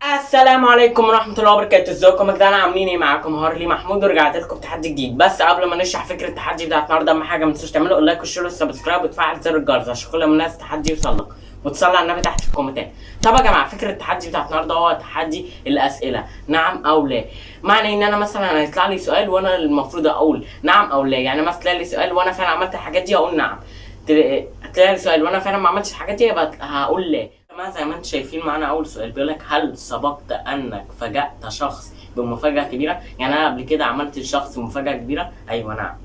السلام عليكم ورحمة الله وبركاته. ازيكم يا جدعان؟ عاملين ايه؟ معاكم هارلي محمود ورجعت لكم بتحدي جديد. بس قبل ما نشرح فكرة التحدي بتاعت النهارده اهم حاجة ما تنسوش تعملوا لايك وشير وسبسكرايب وتفعل زر الجرس عشان كل ما الناس التحدي يوصل لك، وتصلي على النبي تحت في الكومنتات. طب يا جماعة فكرة التحدي بتاعت النهارده هو تحدي الأسئلة نعم أو لا. معنى إن أنا مثلا هيطلع لي سؤال وأنا المفروض أقول نعم أو لا. يعني مثلا طلع لي سؤال وأنا فعلا عملت الحاجات دي أقول نعم، طلع لي سؤال وأنا فعلا ما عملتش الحاجات دي يبقى هقول لا. زي ما انتم شايفين معانا اول سؤال بيقول لك هل سبقت انك فاجأت شخص بمفاجأة كبيرة؟ يعني انا قبل كده عملت لشخص مفاجأة كبيرة؟ ايوه نعم.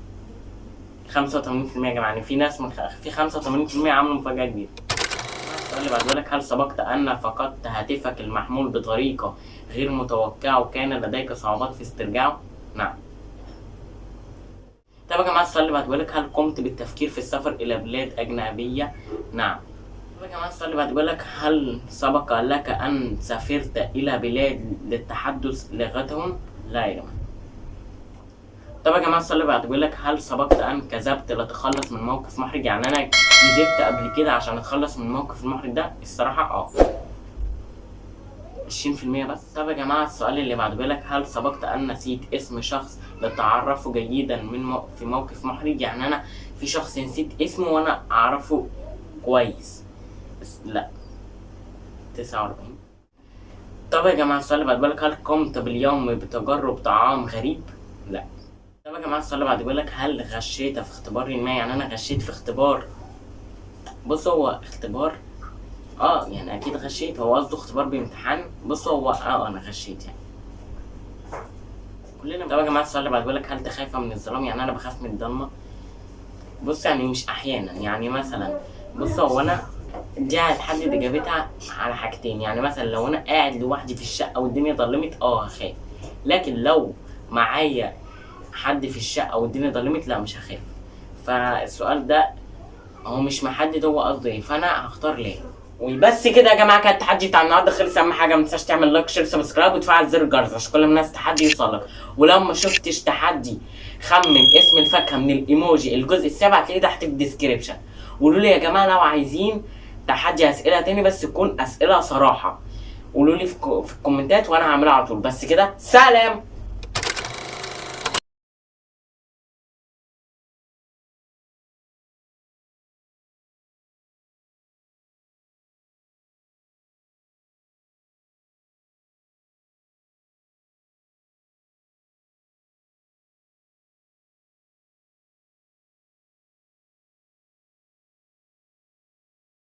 85% يا جماعه، يعني في ناس في 85% عملوا مفاجأة كبيرة. السؤال اللي بعد بيقول لك هل سبقت ان فقدت هاتفك المحمول بطريقة غير متوقعة وكان لديك صعوبات في استرجاعه؟ نعم. طب يا جماعه السؤال اللي بعد بيقول لك هل قمت بالتفكير في السفر الى بلاد اجنبية؟ نعم. طب يا جماعة السؤال اللي بعد بيقول لك هل سبق لك أن سافرت إلى بلاد للتحدث لغتهم؟ لا يا جماعة. طب يا جماعة السؤال اللي بعد بيقول لك هل سبقت أن كذبت لتخلص من موقف محرج؟ يعني أنا كذبت قبل كده عشان أتخلص من الموقف المحرج ده؟ الصراحة 20% بس. طب يا جماعة السؤال اللي بعد بيقول لك هل سبقت أن نسيت اسم شخص لتعرفه جيدا في موقف محرج؟ يعني أنا في شخص نسيت اسمه وأنا أعرفه كويس. بس لا 49. طب يا جماعة السؤال اللي بعد بالك هل قمت باليوم بتجرب طعام غريب؟ لا. طب يا جماعة السؤال اللي بعد بالك هل غشيت في اختبار ما؟ يعني أنا غشيت في اختبار. بص هو اختبار يعني أكيد غشيت، هو قصده اختبار بامتحان. بص هو أنا غشيت يعني كلنا. طب يا جماعة السؤال اللي بعد بالك هل تخاف من الظلام؟ يعني أنا بخاف من الضلمة. بص يعني مش أحيانا، يعني مثلا بص هو أنا دي هتحدد اجابتها على حاجتين. يعني مثلا لو انا قاعد لوحدي في الشقه والدنيا ظلمت هخاف، لكن لو معايا حد في الشقه والدنيا ظلمت لا مش هخاف. فالسؤال ده هو مش محدد هو قصده ايه، فانا هختار ليه. وبس كده يا جماعه كان التحدي بتاع النهارده خلص. اهم حاجه ما تنساش تعمل لايك شير سبسكرايب وتفعل زر الجرس عشان كل الناس التحدي يوصلك. ولو ما شفتش تحدي خمن اسم الفاكهه من الايموجي الجزء السابع هتلاقيه تحت في الديسكريبشن. وقولوا لي يا جماعه لو عايزين تحدي اسئله تاني بس تكون اسئله صراحه، قولوا لي في الكومنتات وانا هعملها على طول. بس كده سلام.